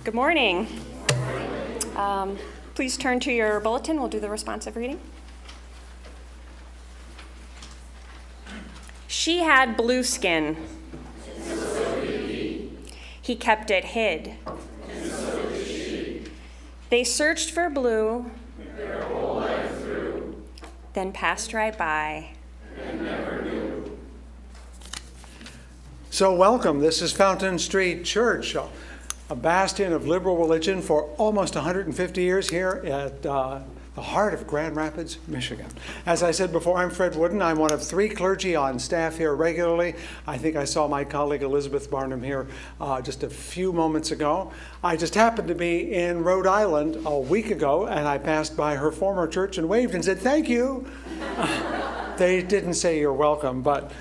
Good morning. Please turn to your bulletin. We'll do the responsive reading. She had blue skin. He kept it hid. They searched for blue, then passed right by. So welcome. This is Fountain Street Church, a bastion of liberal religion for almost 150 years here at the heart of Grand Rapids, Michigan. As I said before, I'm Fred Wooden. I'm one of 3 clergy on staff here regularly. I think I saw my colleague Elizabeth Barnum here just a few moments ago. I just happened to be in Rhode Island a week ago, and I passed by her former church and waved and said, "Thank you." They didn't say you're welcome, but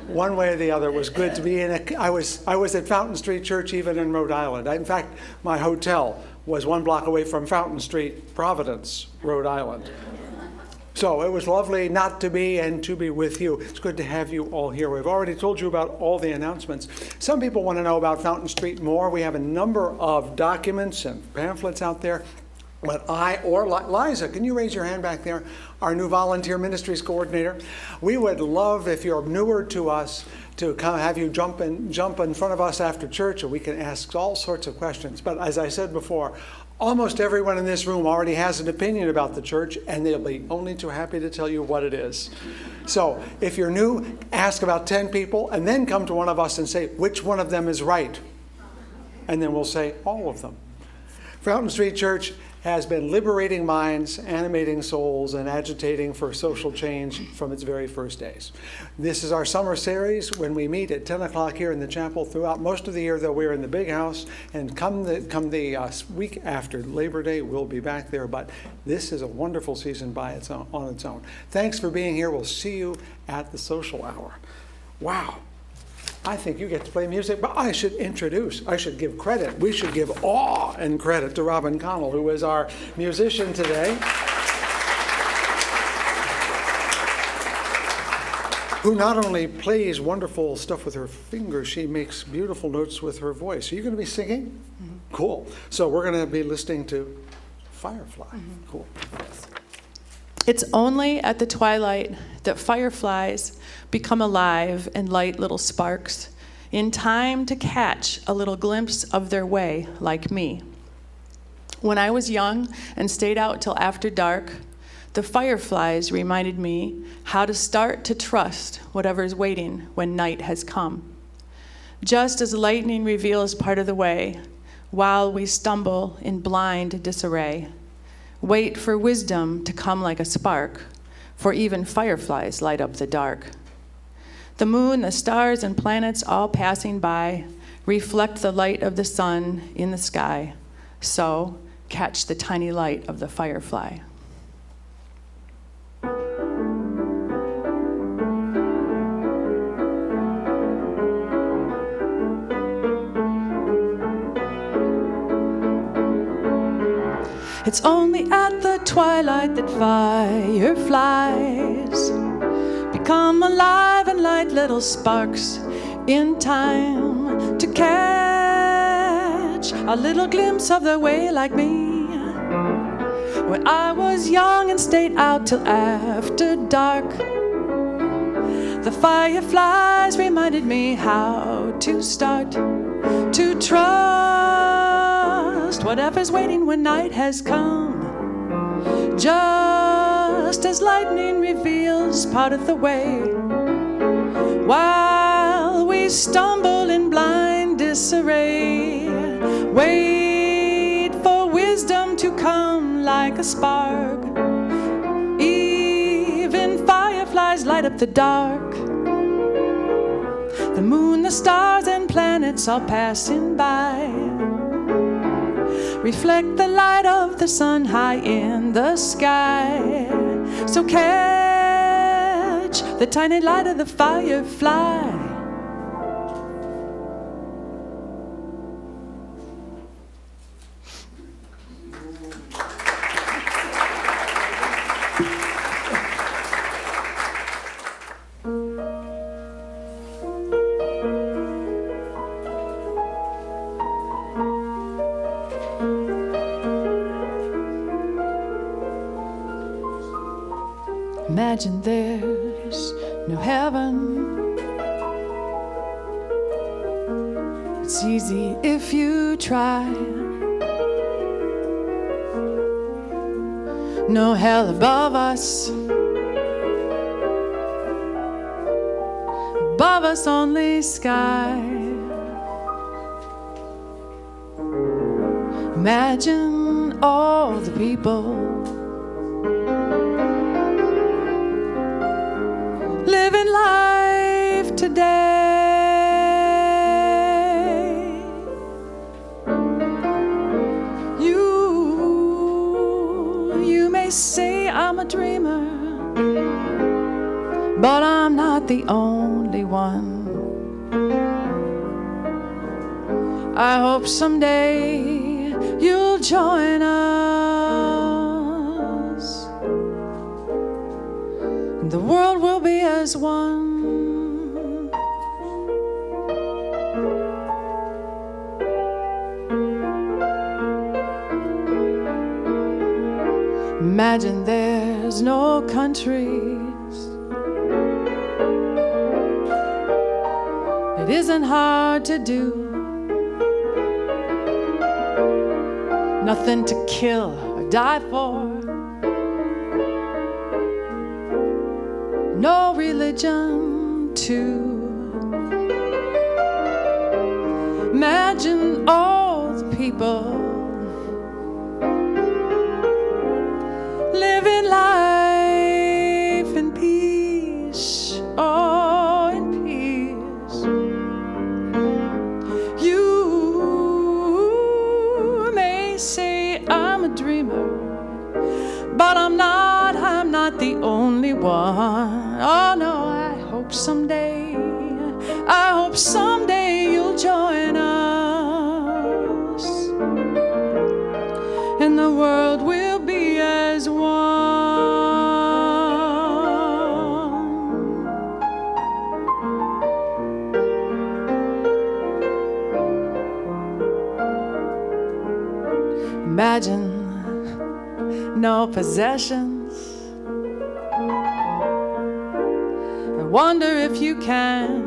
one way or the other, it was good to be in. I was at Fountain Street Church even in Rhode Island. In fact, my hotel was 1 block away from Fountain Street, Providence, Rhode Island. So it was lovely not to be and to be with you. It's good to have you all here. We've already told you about all the announcements. Some people want to know about Fountain Street more. We have a number of documents and pamphlets out there. But Liza, can you raise your hand back there? Our new volunteer ministries coordinator. We would love, if you're newer to us, to come have you jump in front of us after church, and we can ask all sorts of questions. But as I said before, almost everyone in this room already has an opinion about the church, and they'll be only too happy to tell you what it is. So if you're new, ask about 10 people, and then come to one of us and say, which one of them is right? And then we'll say all of them. Fountain Street Church has been liberating minds, animating souls, and agitating for social change from its very first days. This is our summer series when we meet at 10 o'clock here in the chapel. Throughout most of the year, though, we're in the big house, and come the week after Labor Day, we'll be back there. But this is a wonderful season on its own. Thanks for being here. We'll see you at the social hour. Wow. I think you get to play music, but I should give credit. We should give awe and credit to Robin Connell, who is our musician today, who not only plays wonderful stuff with her fingers, she makes beautiful notes with her voice. Are you going to be singing? Mm-hmm. Cool. So we're going to be listening to Firefly. Mm-hmm. Cool. It's only at the twilight that fireflies become alive and light little sparks, in time to catch a little glimpse of their way, like me. When I was young and stayed out till after dark, the fireflies reminded me how to start to trust whatever's waiting when night has come. Just as lightning reveals part of the way, while we stumble in blind disarray, wait for wisdom to come like a spark, for even fireflies light up the dark. The moon, the stars, and planets all passing by reflect the light of the sun in the sky. So, catch the tiny light of the firefly. It's only at the twilight that fireflies become alive and light little sparks, in time to catch a little glimpse of their way, like me. When I was young and stayed out till after dark, the fireflies reminded me how to start to trust whatever's waiting when night has come. Just as lightning reveals part of the way, while we stumble in blind disarray, wait for wisdom to come like a spark. Even fireflies light up the dark. The moon, the stars, and planets all passing by reflect the light of the sun high in the sky. So catch the tiny light of the firefly. Imagine there's no heaven. It's easy if you try. No hell above us. Above us only sky. Imagine all the people living life today. You may say I'm a dreamer, but I'm not the only one. I hope someday you'll join us. The world will be as one. Imagine there's no countries. It isn't hard to do. Nothing to kill or die for. No religion too. Imagine all the people living life in peace, oh, in peace. You may say I'm a dreamer, but I'm not the only one. Oh no, I hope someday you'll join us, and the world will be as one. Imagine no possessions. I wonder if you can.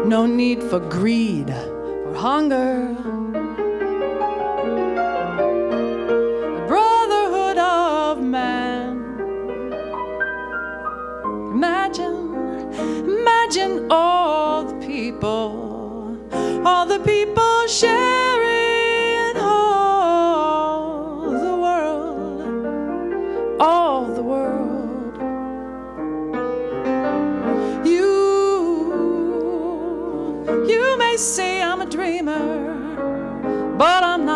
No need for greed or hunger. The brotherhood of man. Imagine all the people sharing all the world. You may say I'm a dreamer, but I'm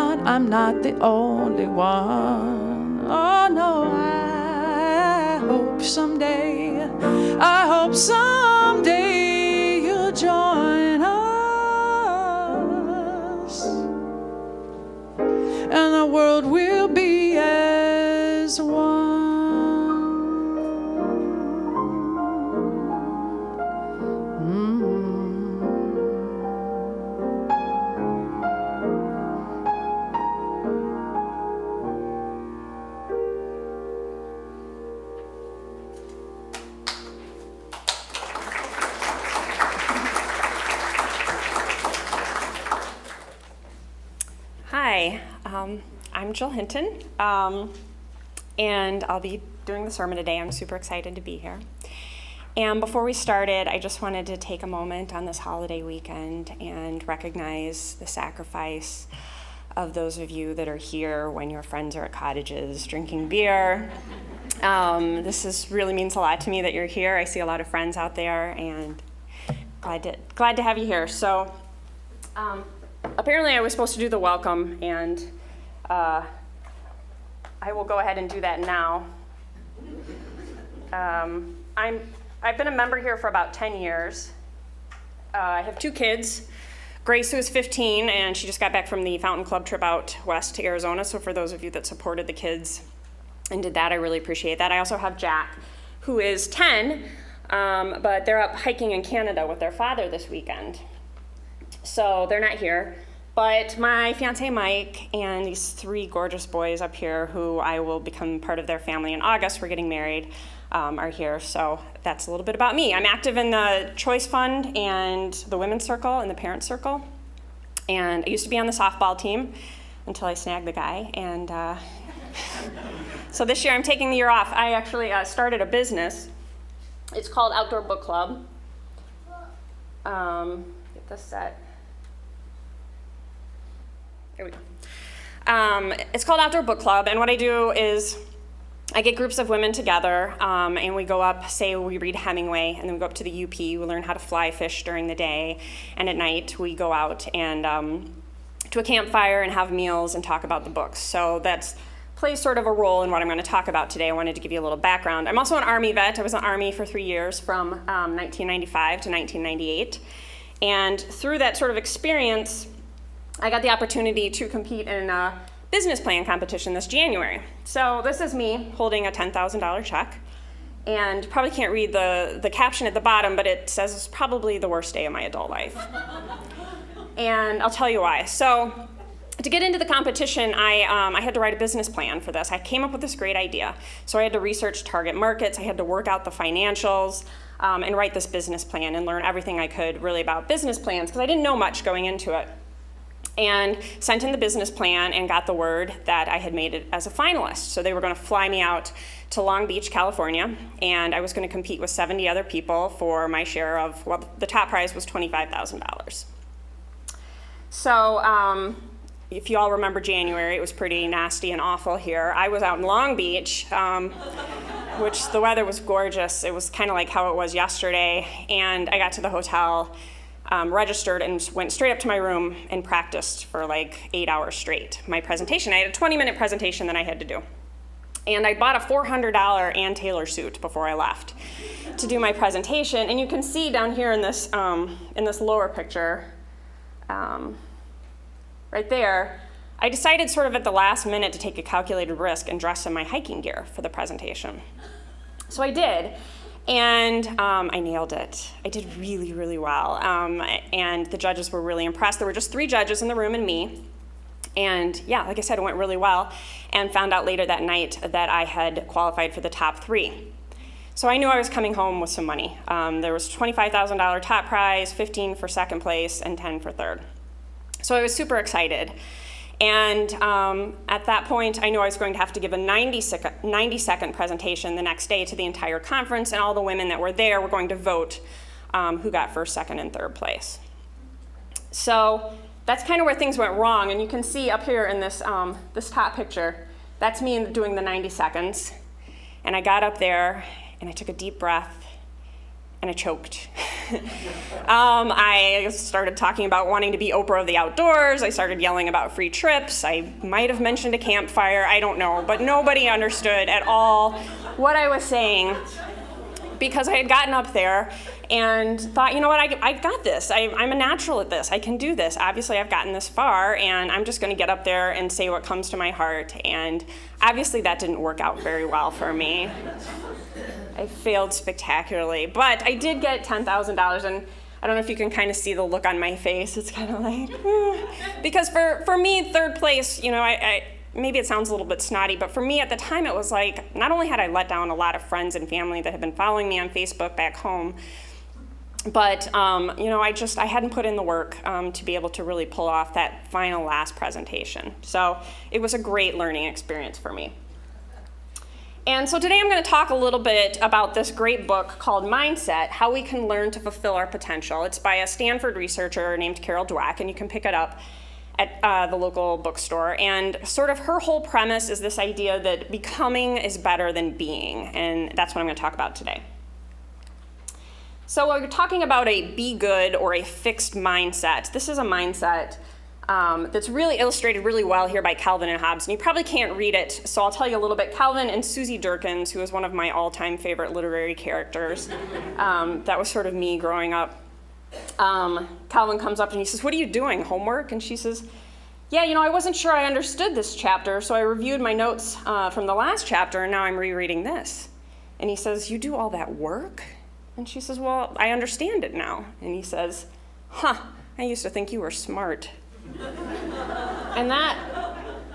not the only one. Oh no, I hope someday you'll join us, and the world will be as one. Hi, I'm Jill Hinton, and I'll be doing the sermon today. I'm super excited to be here. And before we started, I just wanted to take a moment on this holiday weekend and recognize the sacrifice of those of you that are here when your friends are at cottages drinking beer. This really means a lot to me that you're here. I see a lot of friends out there, and glad to have you here. So. Apparently I was supposed to do the welcome, and I will go ahead and do that now. I've been a member here for about 10 years. I have 2 kids. Grace, who is 15, and she just got back from the Fountain Club trip out west to Arizona, so for those of you that supported the kids and did that, I really appreciate that. I also have Jack, who is 10, but they're up hiking in Canada with their father this weekend. So they're not here, But my fiance Mike and these 3 gorgeous boys up here, who I will become part of their family in August, we're getting married, are here. So that's a little bit about me. I'm active in the Choice Fund and the Women's Circle and the Parent Circle. And I used to be on the softball team until I snagged the guy. And so this year I'm taking the year off. I actually started a business. It's called Outdoor Book Club. Get this set. Here we go. It's called Outdoor Book Club, and what I do is I get groups of women together, and we go up, say we read Hemingway, and then we go up to the UP, we learn how to fly fish during the day, and at night we go out and to a campfire and have meals and talk about the books. So that plays sort of a role in what I'm going to talk about today. I wanted to give you a little background. I'm also an Army vet. I was in the Army for 3 years from 1995 to 1998, and through that sort of experience, I got the opportunity to compete in a business plan competition this January. So this is me holding a $10,000 check, and probably can't read the caption at the bottom, but it says it's probably the worst day of my adult life. And I'll tell you why. So to get into the competition, I had to write a business plan for this. I came up with this great idea. So I had to research target markets, I had to work out the financials, and write this business plan and learn everything I could really about business plans, because I didn't know much going into it. And sent in the business plan and got the word that I had made it as a finalist. So they were going to fly me out to Long Beach, California, and I was going to compete with 70 other people for my share of, well, the top prize was $25,000. So if you all remember January, it was pretty nasty and awful here. I was out in Long Beach, which the weather was gorgeous. It was kind of like how it was yesterday, and I got to the hotel, registered, and went straight up to my room and practiced for like 8 hours straight. My presentation, I had a 20-minute presentation that I had to do. And I bought a $400 Ann Taylor suit before I left to do my presentation. And you can see down here in this lower picture, right there, I decided sort of at the last minute to take a calculated risk and dress in my hiking gear for the presentation. So I did. And I nailed it. I did really, really well. And the judges were really impressed. There were just 3 judges in the room and me. And yeah, like I said, it went really well. And found out later that night that I had qualified for the top 3. So I knew I was coming home with some money. There was $25,000 top prize, 15 for second place, and 10 for third. So I was super excited. And at that point, I knew I was going to have to give a 90-second presentation the next day to the entire conference, and all the women that were there were going to vote who got first, second, and third place. So that's kind of where things went wrong. And you can see up here in this, this top picture, that's me doing the 90 seconds. And I got up there, and I took a deep breath, and I choked. I started talking about wanting to be Oprah of the outdoors. I started yelling about free trips. I might have mentioned a campfire, I don't know, but nobody understood at all what I was saying, because I had gotten up there and thought, you know what, I got this. I'm a natural at this. I can do this. Obviously, I've gotten this far, and I'm just going to get up there and say what comes to my heart. And obviously, that didn't work out very well for me. I failed spectacularly, but I did get $10,000, and I don't know if you can kind of see the look on my face. It's kind of like, because for me, third place, you know, I maybe it sounds a little bit snotty, but for me at the time, it was like, not only had I let down a lot of friends and family that had been following me on Facebook back home, but you know, I hadn't put in the work to be able to really pull off that final last presentation. So it was a great learning experience for me. And so today I'm going to talk a little bit about this great book called Mindset, How We Can Learn to Fulfill Our Potential. It's by a Stanford researcher named Carol Dweck, and you can pick it up at the local bookstore. And sort of her whole premise is this idea that becoming is better than being, and that's what I'm going to talk about today. So while you're talking about a be good or a fixed mindset, this is a mindset that's really illustrated really well here by Calvin and Hobbes, and you probably can't read it, so I'll tell you a little bit. Calvin and Susie Durkins, who is one of my all-time favorite literary characters, that was sort of me growing up. Calvin comes up and he says, "What are you doing, homework?" And she says, "Yeah, you know, I wasn't sure I understood this chapter, so I reviewed my notes from the last chapter, and now I'm rereading this." And he says, "You do all that work?" And she says, "Well, I understand it now." And he says, "Huh, I used to think you were smart." And that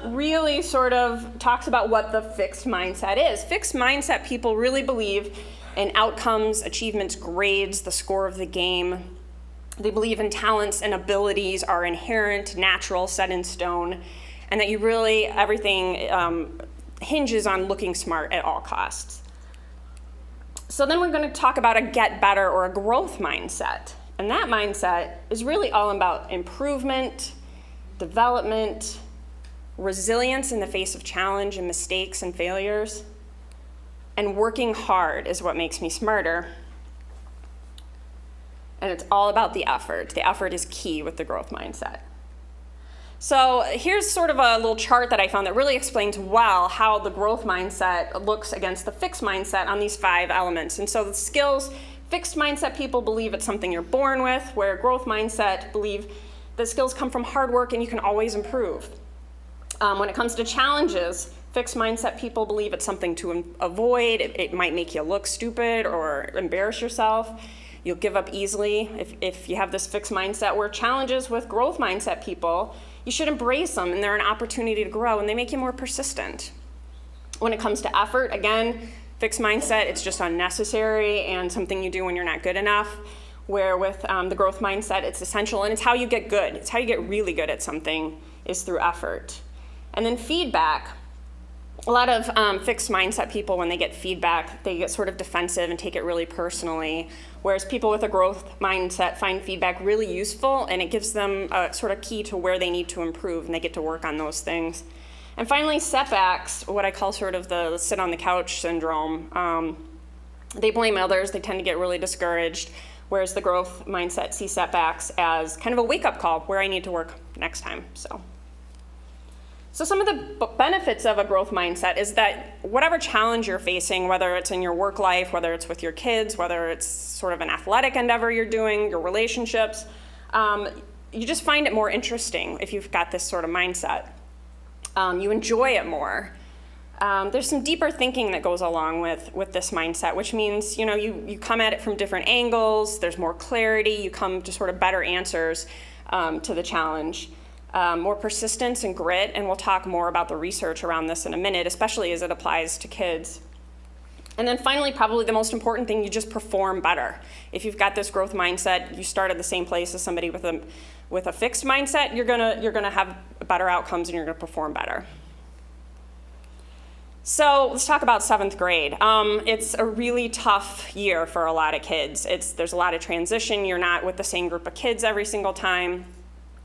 really sort of talks about what the fixed mindset is. Fixed mindset people really believe in outcomes, achievements, grades, the score of the game. They believe in talents and abilities are inherent, natural, set in stone, and that everything hinges on looking smart at all costs. So then we're going to talk about a get better or a growth mindset. And that mindset is really all about improvement, development, resilience in the face of challenge and mistakes and failures, and working hard is what makes me smarter. And it's all about the effort. The effort is key with the growth mindset. So here's sort of a little chart that I found that really explains well how the growth mindset looks against the fixed mindset on these 5 elements. And so the skills, fixed mindset people believe it's something you're born with, where growth mindset believe the skills come from hard work and you can always improve. When it comes to challenges, fixed mindset people believe it's something to avoid. It might make you look stupid or embarrass yourself. You'll give up easily if you have this fixed mindset, where challenges with growth mindset people, you should embrace them, and they're an opportunity to grow, and they make you more persistent. When it comes to effort, again, fixed mindset, it's just unnecessary and something you do when you're not good enough, where with the growth mindset, it's essential, and it's how you get good. It's how you get really good at something is through effort. And then feedback. A lot of fixed mindset people, when they get feedback, they get sort of defensive and take it really personally, whereas people with a growth mindset find feedback really useful, and it gives them a sort of key to where they need to improve, and they get to work on those things. And finally, setbacks, what I call sort of the sit on the couch syndrome. They blame others, they tend to get really discouraged, whereas the growth mindset sees setbacks as kind of a wake-up call where I need to work next time. So some of the benefits of a growth mindset is that whatever challenge you're facing, whether it's in your work life, whether it's with your kids, whether it's sort of an athletic endeavor you're doing, your relationships, you just find it more interesting if you've got this sort of mindset. You enjoy it more. There's some deeper thinking that goes along with this mindset, which means you come at it from different angles, there's more clarity, you come to sort of better answers to the challenge. More persistence and grit, and we'll talk more about the research around this in a minute, especially as it applies to kids. And then finally, probably the most important thing, you just perform better. If you've got this growth mindset, you start at the same place as somebody with a fixed mindset, you're gonna have better outcomes and you're gonna perform better. So let's talk about 7th grade. It's a really tough year for a lot of kids. There's a lot of transition. You're not with the same group of kids every single time.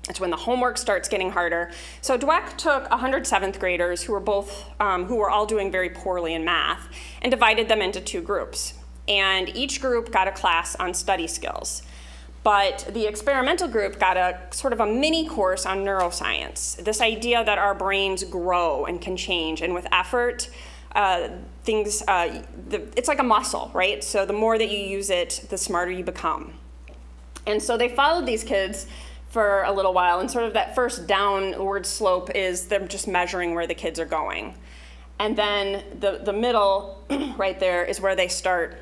It's when the homework starts getting harder. So Dweck took 100 7th graders who were all doing very poorly in math and divided them into 2 groups. And each group got a class on study skills. But the experimental group got a sort of a mini course on neuroscience, this idea that our brains grow and can change, and with effort, it's like a muscle, right? So the more that you use it, the smarter you become. And so they followed these kids for a little while, and sort of that first downward slope is them just measuring where the kids are going. And then the middle right there is where they start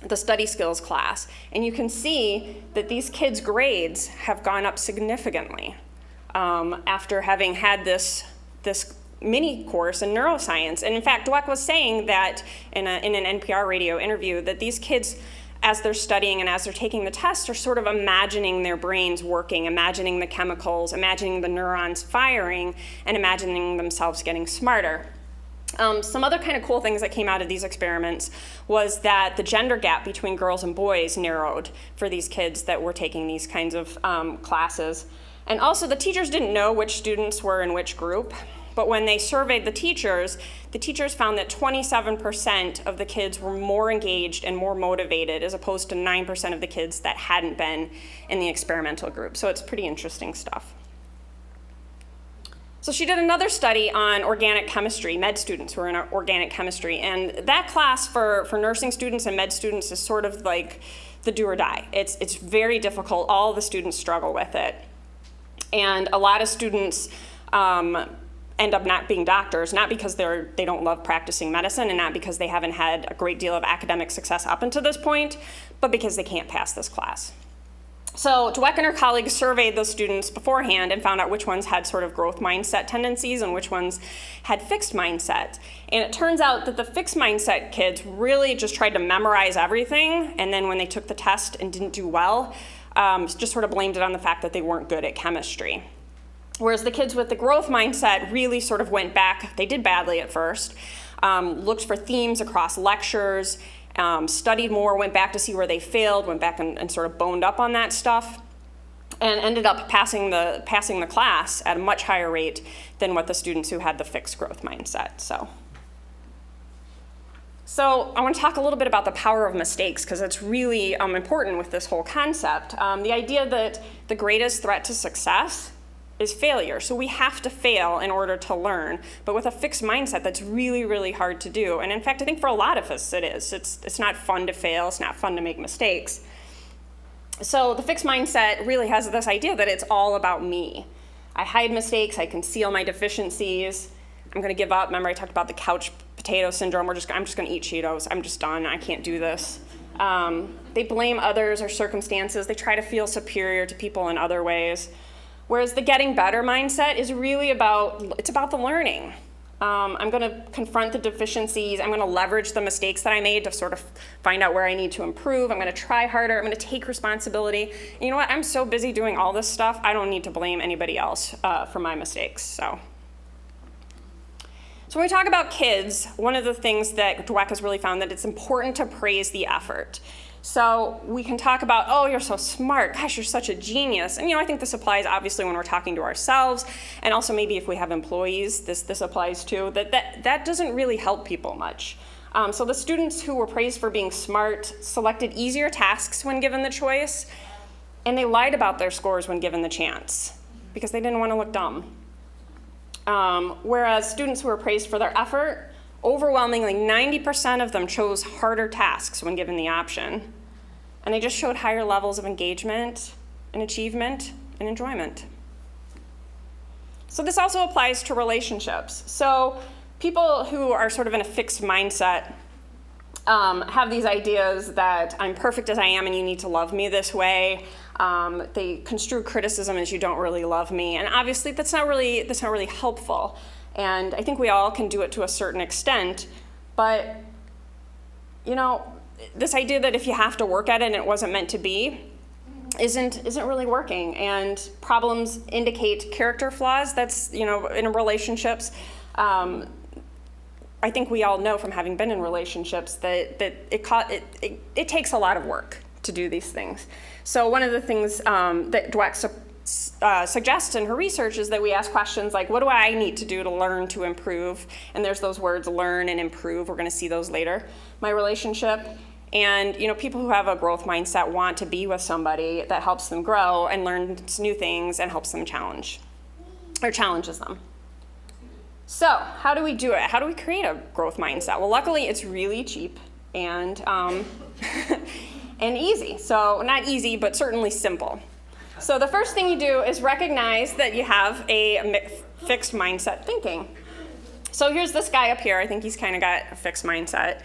the study skills class. And you can see that these kids' grades have gone up significantly after having had this mini course in neuroscience. And in fact, Dweck was saying that in an NPR radio interview that these kids, as they're studying and as they're taking the test, are sort of imagining their brains working, imagining the chemicals, imagining the neurons firing, and imagining themselves getting smarter. Some other kind of cool things that came out of these experiments was that the gender gap between girls and boys narrowed for these kids that were taking these kinds of classes. And also the teachers didn't know which students were in which group, but when they surveyed the teachers found that 27% of the kids were more engaged and more motivated, as opposed to 9% of the kids that hadn't been in the experimental group. So it's pretty interesting stuff. So she did another study on organic chemistry, med students who are in organic chemistry, and that class for nursing students and med students is sort of like the do or die. It's very difficult. All the students struggle with it. And a lot of students end up not being doctors, not because they don't love practicing medicine and not because they haven't had a great deal of academic success up until this point, but because they can't pass this class. So Dweck and her colleagues surveyed those students beforehand and found out which ones had sort of growth mindset tendencies and which ones had fixed mindset. And it turns out that the fixed mindset kids really just tried to memorize everything, and then when they took the test and didn't do well, just sort of blamed it on the fact that they weren't good at chemistry. Whereas the kids with the growth mindset really sort of went back, they did badly at first, looked for themes across lectures, studied more, went back to see where they failed, went back and sort of boned up on that stuff, and ended up passing the class at a much higher rate than what the students who had the fixed growth mindset. So I want to talk a little bit about the power of mistakes, because it's really important with this whole concept. The idea that the greatest threat to success is failure. So we have to fail in order to learn. But with a fixed mindset, that's really, really hard to do. And in fact, I think for a lot of us, it is. It's not fun to fail. It's not fun to make mistakes. So the fixed mindset really has this idea that it's all about me. I hide mistakes. I conceal my deficiencies. I'm going to give up. Remember, I talked about the couch potato syndrome. I'm just going to eat Cheetos. I'm just done. I can't do this. They blame others or circumstances. They try to feel superior to people in other ways. Whereas the getting better mindset is really about the learning. I'm going to confront the deficiencies. I'm going to leverage the mistakes that I made to sort of find out where I need to improve. I'm going to try harder. I'm going to take responsibility. And you know what? I'm so busy doing all this stuff, I don't need to blame anybody else for my mistakes. So when we talk about kids, one of the things that Dweck has really found that it's important to praise the effort. So we can talk about, oh, you're so smart. Gosh, you're such a genius. And I think this applies obviously when we're talking to ourselves, and also maybe if we have employees, this applies too. That doesn't really help people much. So the students who were praised for being smart selected easier tasks when given the choice, and they lied about their scores when given the chance because they didn't want to look dumb. Whereas students who were praised for their effort, overwhelmingly 90% of them chose harder tasks when given the option, and they just showed higher levels of engagement and achievement and enjoyment. So this also applies to relationships. So people who are sort of in a fixed mindset have these ideas that I'm perfect as I am and you need to love me this way. They construe criticism as you don't really love me, and obviously that's not really helpful. And I think we all can do it to a certain extent, but this idea that if you have to work at it and it wasn't meant to be isn't really working. And problems indicate character flaws. That's in relationships. I think we all know from having been in relationships that it takes a lot of work to do these things. So one of the things that Dweck suggests in her research is that we ask questions like, what do I need to do to learn to improve? And there's those words, learn and improve. We're going to see those later. My relationship. And people who have a growth mindset want to be with somebody that helps them grow and learns new things and helps them challenges them. So how do we do it? How do we create a growth mindset? Well, luckily it's really cheap and and easy. So not easy, but certainly simple. So the first thing you do is recognize that you have a fixed mindset thinking. So here's this guy up here. I think he's kind of got a fixed mindset.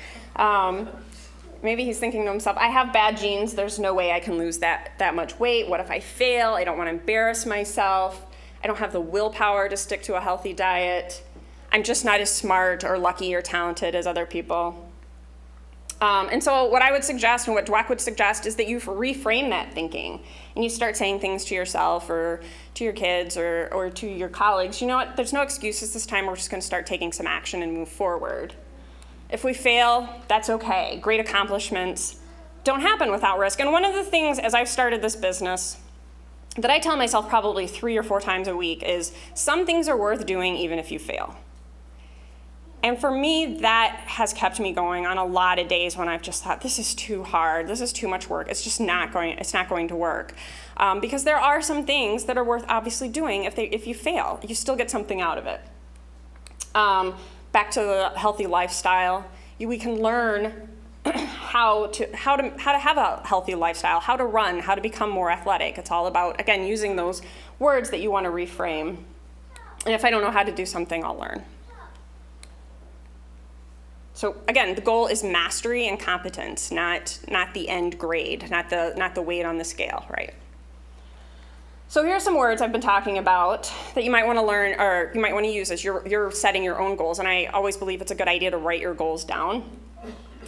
Maybe he's thinking to himself, I have bad genes. There's no way I can lose that much weight. What if I fail? I don't want to embarrass myself. I don't have the willpower to stick to a healthy diet. I'm just not as smart or lucky or talented as other people. And so what I would suggest and what Dweck would suggest is that you reframe that thinking and you start saying things to yourself or to your kids or to your colleagues. You know what? There's no excuses this time. We're just going to start taking some action and move forward. If we fail, that's okay. Great accomplishments don't happen without risk. And one of the things as I've started this business that I tell myself probably 3 or 4 times a week is some things are worth doing even if you fail. And for me, that has kept me going on a lot of days when I've just thought, this is too hard, this is too much work, it's not going to work. Because there are some things that are worth obviously doing if you fail. You still get something out of it. Back to the healthy lifestyle, we can learn how to have a healthy lifestyle, how to run, how to become more athletic. It's all about, again, using those words that you want to reframe. And if I don't know how to do something, I'll learn. So again, the goal is mastery and competence, not the end grade, not the weight on the scale, right? So here are some words I've been talking about that you might want to learn or you might want to use as you're setting your own goals. And I always believe it's a good idea to write your goals down.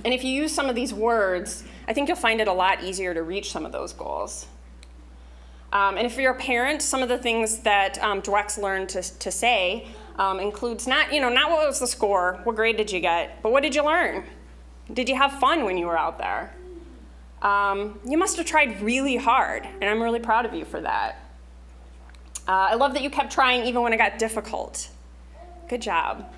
And if you use some of these words, I think you'll find it a lot easier to reach some of those goals. And if you're a parent, some of the things that Dweck's learned to say includes not what was the score, what grade did you get, but what did you learn? Did you have fun when you were out there? You must have tried really hard, and I'm really proud of you for that. I love that you kept trying even when it got difficult. Good job.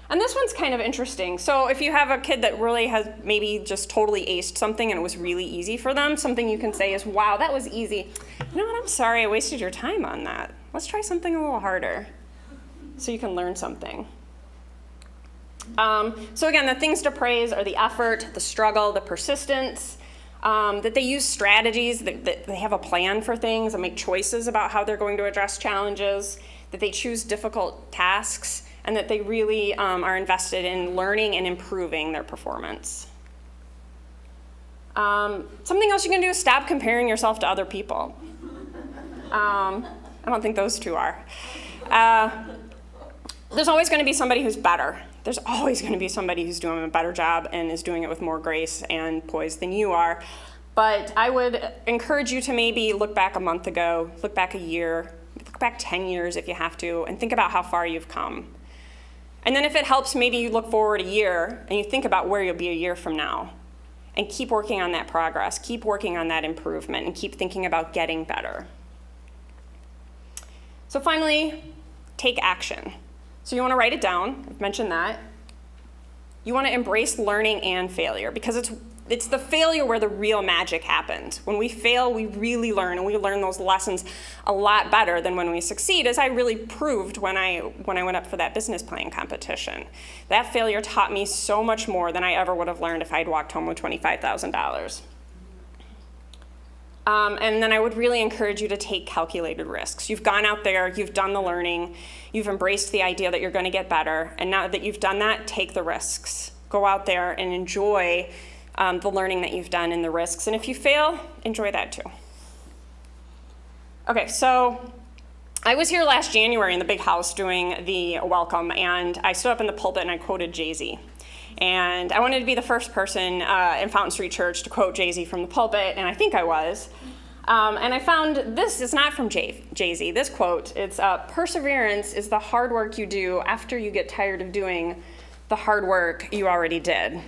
And this one's kind of interesting. So if you have a kid that really has maybe just totally aced something and it was really easy for them, something you can say is, wow, that was easy. You know what, I'm sorry I wasted your time on that. Let's try something a little harder so you can learn something. So again, the things to praise are the effort, the struggle, the persistence, that they use strategies, that they have a plan for things and make choices about how they're going to address challenges, that they choose difficult tasks, and that they really are invested in learning and improving their performance. Something else you can do is stop comparing yourself to other people. I don't think those two are. There's always going to be somebody who's better. There's always going to be somebody who's doing a better job and is doing it with more grace and poise than you are. But I would encourage you to maybe look back a month ago, look back a year, look back 10 years if you have to, and think about how far you've come. And then if it helps, maybe you look forward a year and you think about where you'll be a year from now. And keep working on that progress, keep working on that improvement, and keep thinking about getting better. So finally, take action. So you want to write it down. I've mentioned that. You want to embrace learning and failure because it's the failure where the real magic happens. When we fail, we really learn, and we learn those lessons a lot better than when we succeed, as I really proved when I went up for that business plan competition. That failure taught me so much more than I ever would have learned if I'd walked home with $25,000. And then I would really encourage you to take calculated risks. You've gone out there, you've done the learning, you've embraced the idea that you're going to get better, and now that you've done that, take the risks. Go out there and enjoy the learning that you've done and the risks. And if you fail, enjoy that too. Okay, so I was here last January in the big house doing the welcome, and I stood up in the pulpit and I quoted Jay-Z. And I wanted to be the first person in Fountain Street Church to quote Jay-Z from the pulpit, and I think I was. And I found this is not from Jay-Z. This quote, it's perseverance is the hard work you do after you get tired of doing the hard work you already did.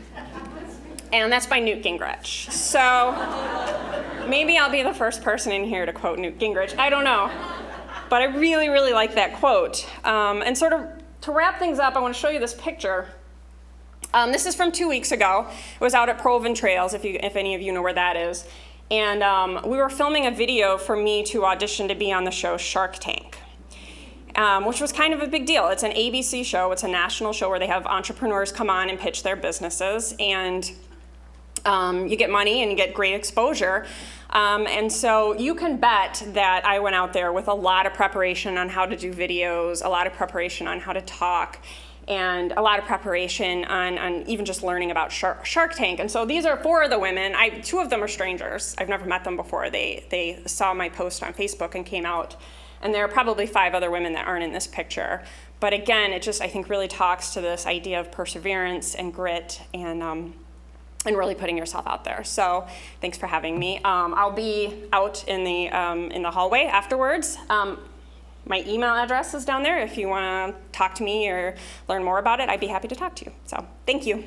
And that's by Newt Gingrich. So maybe I'll be the first person in here to quote Newt Gingrich. I don't know. But I really, really like that quote. And sort of to wrap things up, I want to show you this picture. This is from 2 weeks ago. It was out at Proven Trails, if any of you know where that is. And we were filming a video for me to audition to be on the show Shark Tank, which was kind of a big deal. It's an ABC show. It's a national show where they have entrepreneurs come on and pitch their businesses. And you get money and you get great exposure. And so you can bet that I went out there with a lot of preparation on how to do videos, a lot of preparation on how to talk, and a lot of preparation on even just learning about Shark Tank. And so these are 4 of the women. 2 of them are strangers. I've never met them before. They saw my post on Facebook and came out. And there are probably 5 other women that aren't in this picture. But again, it just, I think, really talks to this idea of perseverance and grit and really putting yourself out there. So thanks for having me. I'll be out in the hallway afterwards. My email address is down there. If you want to talk to me or learn more about it, I'd be happy to talk to you. So thank you.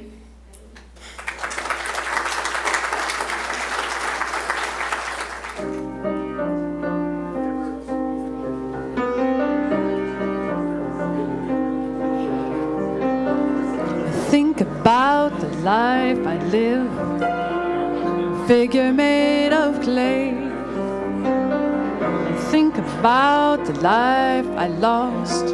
Think about the life I live, figure made of clay. Think about the life I lost,